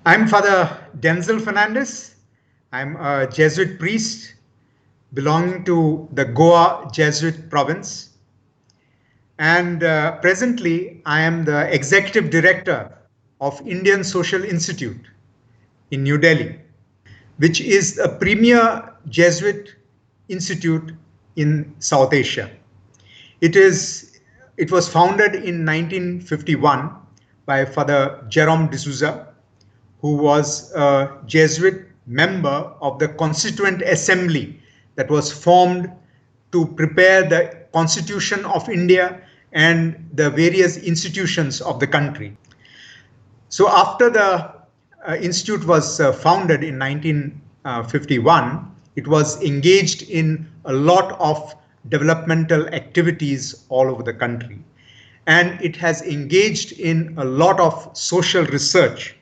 I'm Father Denzil Fernandes. I'm a Jesuit priest belonging to the Goa Jesuit province. And presently, I am the executive director of Indian Social Institute in New Delhi, which is a premier Jesuit institute in South Asia. It was founded in 1951 by Father Jerome D'Souza, who was a Jesuit member of the Constituent Assembly that was formed to prepare the Constitution of India and the various institutions of the country. So after the institute was founded in 1951, it was engaged in a lot of developmental activities all over the country. And it has engaged in a lot of social research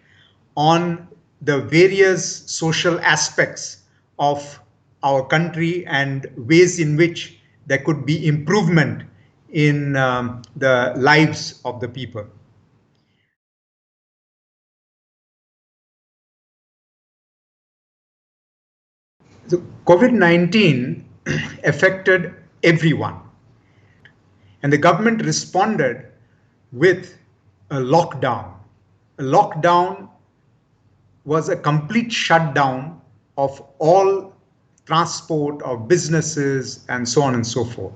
on the various social aspects of our country and ways in which there could be improvement in the lives of the people. So COVID-19 affected everyone, and the government responded with a lockdown. A lockdown was a complete shutdown of all transport of businesses and so on and so forth.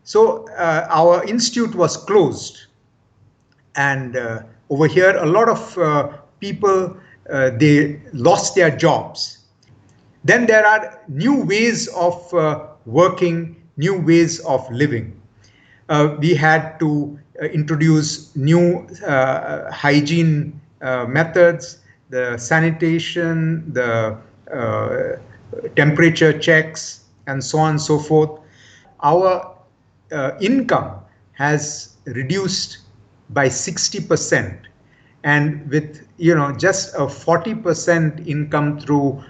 So our institute was closed, and over here a lot of people they lost their jobs. Then there are new ways of working, new ways of living. We had to introduce new hygiene methods, the sanitation, the temperature checks, and so on and so forth. Our income has reduced by 60%. And with just a 40% income through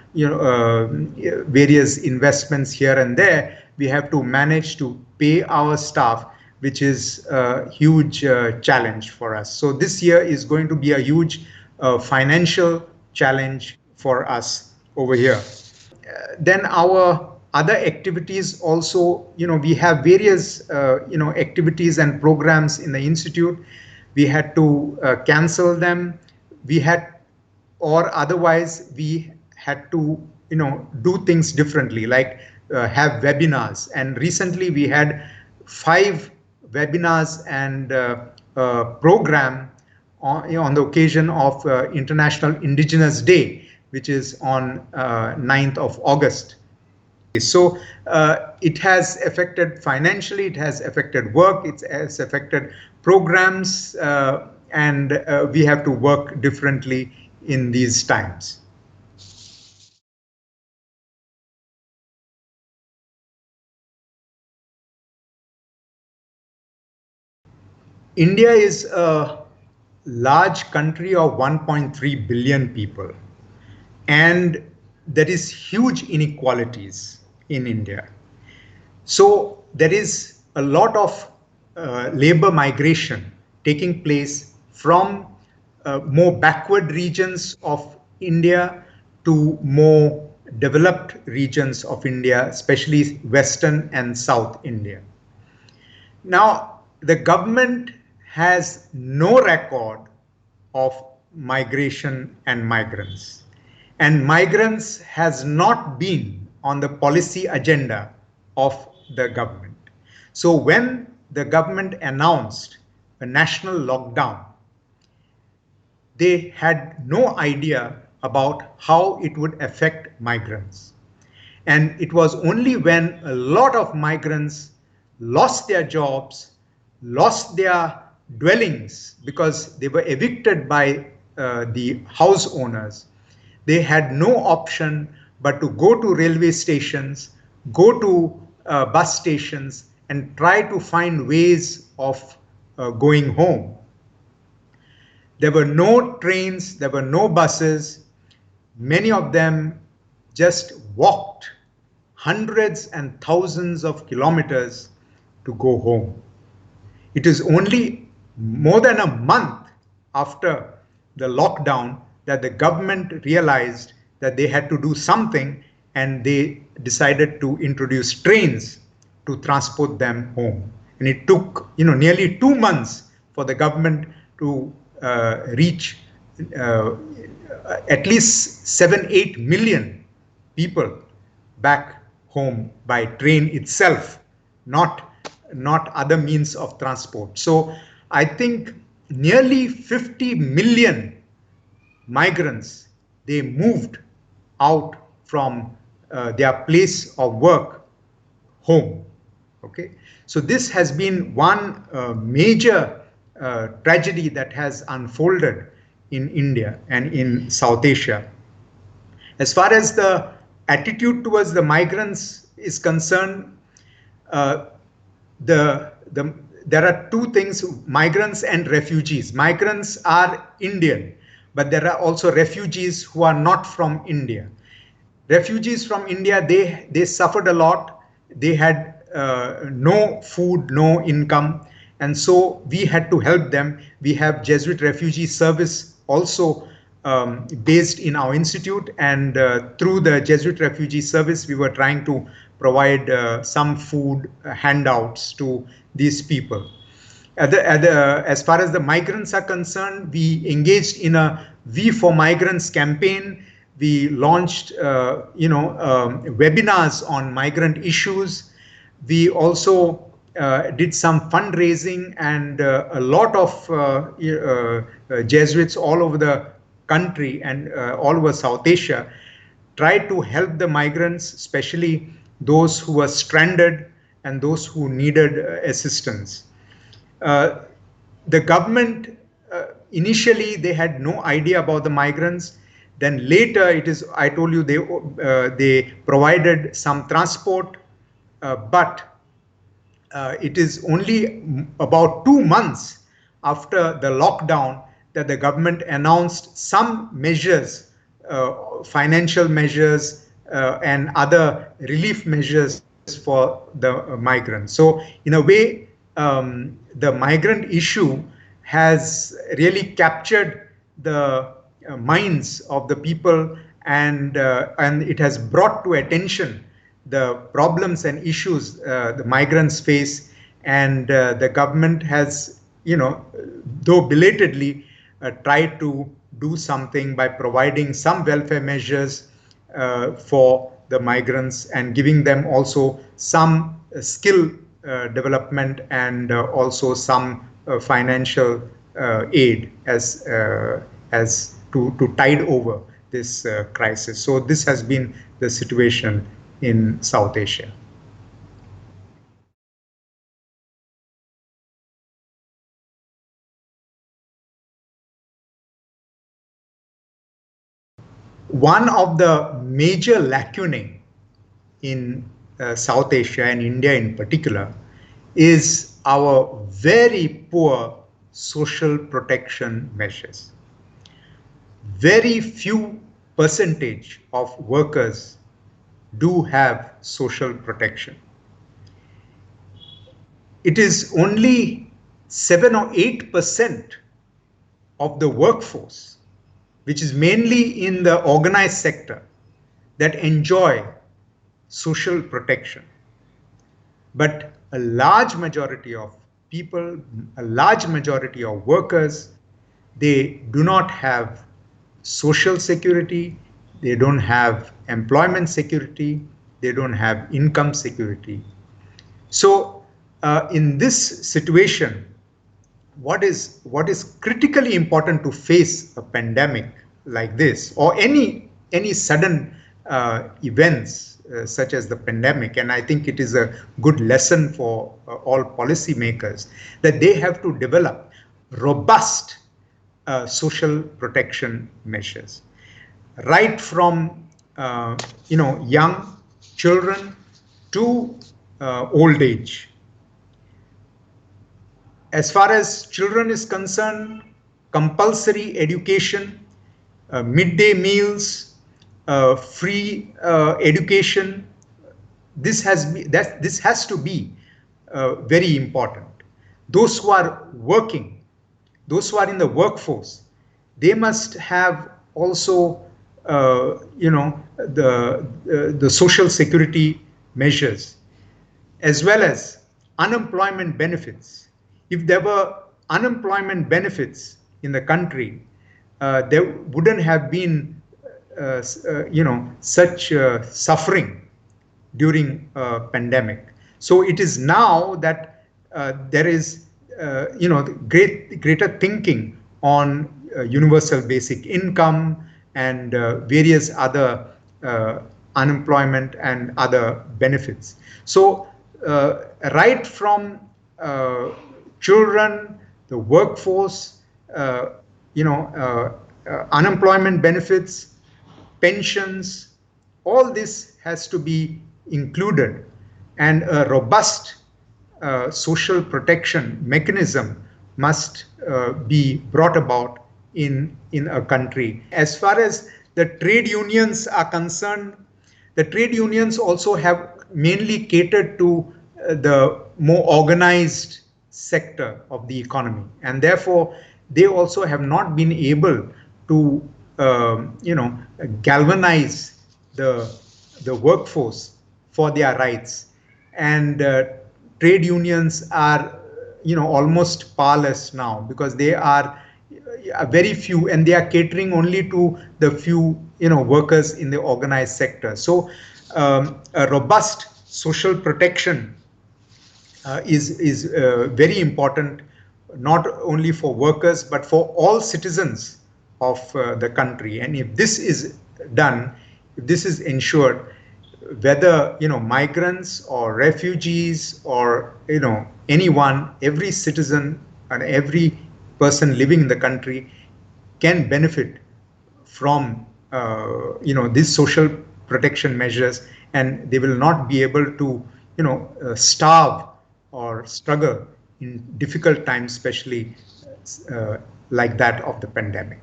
various investments here and there, we have to manage to pay our staff, which is a huge challenge for us. So this year is going to be a huge financial challenge for us over here. Then our other activities also, we have various activities and programs in the institute. We had to cancel them. Or otherwise we had to, do things differently, like have webinars. And recently we had 5 webinars and program on the occasion of International Indigenous Day, which is on 9th of August. So it has affected financially, it has affected work, it has affected programs, and we have to work differently in these times. India is a large country of 1.3 billion people, and there is huge inequalities in India. So there is a lot of labor migration taking place from more backward regions of India to more developed regions of India, especially Western and South India. Now, the government has no record of migration and migrants. And migrants has not been on the policy agenda of the government. So when the government announced a national lockdown, they had no idea about how it would affect migrants. And it was only when a lot of migrants lost their jobs, lost their dwellings because they were evicted by the house owners. They had no option but to go to railway stations, go to bus stations, and try to find ways of going home. There were no trains, there were no buses. Many of them just walked hundreds and thousands of kilometers to go home. It is only more than a month after the lockdown that the government realized that they had to do something, and they decided to introduce trains to transport them home. And it took, nearly 2 months for the government to reach uh, at least 7-8 million people back home by train itself, not other means of transport. So I think nearly 50 million migrants, they moved out from their place of work home. Okay, so this has been one major tragedy that has unfolded in India and in South Asia. As far as the attitude towards the migrants is concerned, uh, there are two things: migrants and refugees. Migrants are Indian, but there are also refugees who are not from India. Refugees from India, they suffered a lot. They had no food, no income, and so we had to help them. We have Jesuit Refugee Service also based in our institute, and through the Jesuit Refugee Service, we were trying to provide some food handouts to these people. As far as the migrants are concerned, we engaged in a We for Migrants campaign. We launched, webinars on migrant issues. We also did some fundraising, and a lot of Jesuits all over the country and all over South Asia tried to help the migrants, especially those who were stranded and those who needed assistance. Uh, the government, initially they had no idea about the migrants. Then later, I told you, they provided some transport, but it is only about 2 months after the lockdown that the government announced some measures, financial measures, and other relief measures for the migrants. So in a way, the migrant issue has really captured the minds of the people, and it has brought to attention the problems and issues the migrants face, and the government has, though belatedly, tried to do something by providing some welfare measures for the migrants, and giving them also some skill development, and also some financial aid as to tide over this crisis. So this has been the situation in South Asia. One of the major lacunae in South Asia and India in particular is our very poor social protection measures. Very few percentage of workers do have social protection. It is only 7 or 8% of the workforce, which is mainly in the organized sector, that enjoy social protection. But a large majority of people, a large majority of workers, they do not have social security, they don't have employment security, they don't have income security. So in this situation, what is critically important to face a pandemic like this, or any sudden events such as the pandemic, and I think it is a good lesson for all policymakers, that they have to develop robust social protection measures, right from young children to old age. As far as children is concerned, compulsory education, midday meals, free education. This has to be very important. Those who are working, those who are in the workforce, they must have also, the social security measures, as well as unemployment benefits. If there were unemployment benefits in the country, there wouldn't have been, such suffering during a pandemic. So it is now that there is, greater thinking on universal basic income and various other unemployment and other benefits. So right from children, the workforce, uh, unemployment benefits, pensions, all this has to be included, and a robust social protection mechanism must be brought about in a country. As far as the trade unions are concerned, the trade unions also have mainly catered to the more organized sector of the economy, and therefore they also have not been able to, galvanize the workforce for their rights. And trade unions are, almost powerless now, because they are very few, and they are catering only to the few, workers in the organized sector. So a robust social protection is very important, not only for workers but for all citizens of the country. And if this is done, if this is ensured, whether migrants or refugees or anyone, every citizen and every person living in the country can benefit from these social protection measures, and they will not be able to starve or struggle in difficult times, especially uh, like that of the pandemic.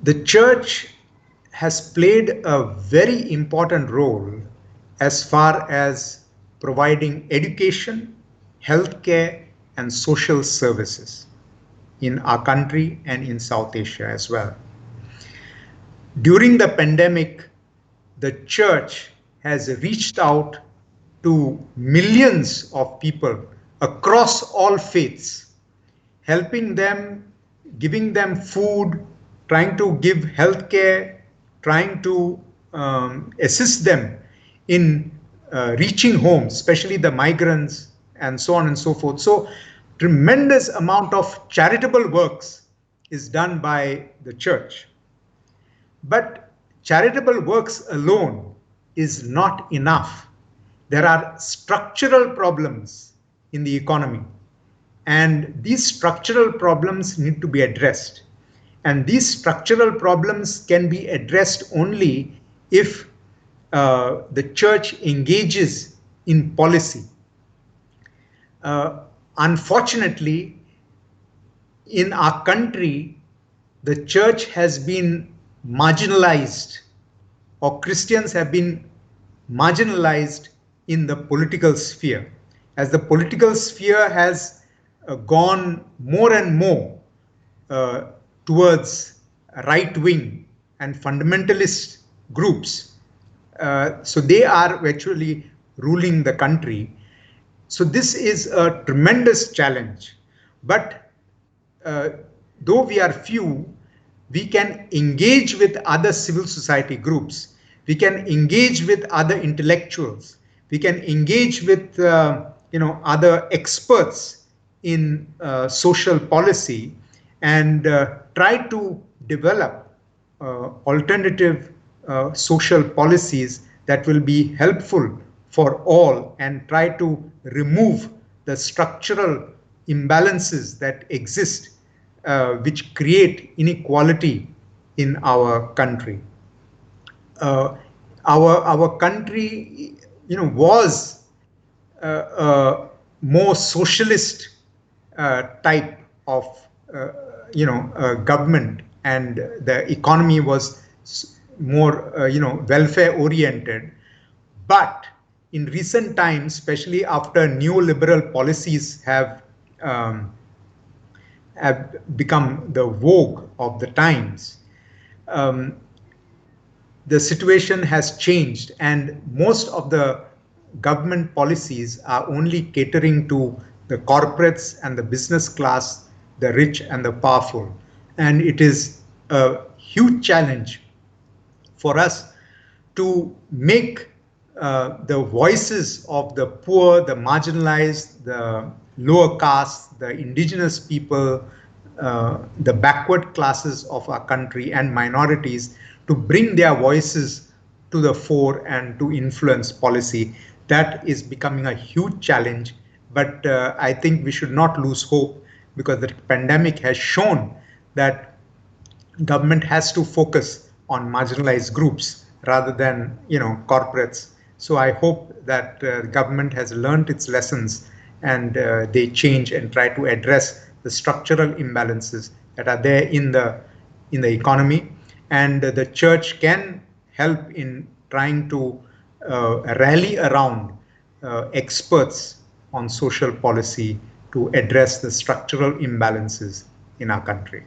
The church has played a very important role as far as providing education, healthcare, and social services in our country and in South Asia as well. During the pandemic, the church has reached out to millions of people across all faiths, helping them, giving them food, trying to give healthcare, trying to assist them in reaching homes, especially the migrants, and so on and so forth. So, tremendous amount of charitable works is done by the church. But charitable works alone is not enough. There are structural problems in the economy, and these structural problems need to be addressed. And these structural problems can be addressed only if the church engages in policy. Unfortunately, in our country, the church has been marginalized, or Christians have been marginalized in the political sphere. As the political sphere has gone more and more uh, towards right wing and fundamentalist groups, so they are actually ruling the country. So this is a tremendous challenge. But uh, though we are few, we can engage with other civil society groups. We can engage with other intellectuals. We can engage with other experts in social policy, and try to develop alternative social policies that will be helpful for all, and try to remove the structural imbalances that exist, which create inequality in our country. Uh, our country, was a more socialist type of government, and the economy was more welfare oriented. But in recent times, especially after neoliberal policies um, have become the vogue of the times, um, the situation has changed, and most of the government policies are only catering to the corporates and the business class, the rich and the powerful. And it is a huge challenge for us to make the voices of the poor, the marginalized, the lower caste, the indigenous people, the backward classes of our country and minorities, to bring their voices to the fore and to influence policy. That is becoming a huge challenge. But I think we should not lose hope, because the pandemic has shown that government has to focus on marginalized groups rather than corporates. So I hope that government has learned its lessons, and they change and try to address the structural imbalances that are there in the economy. And the church can help in trying to rally around experts on social policy to address the structural imbalances in our country.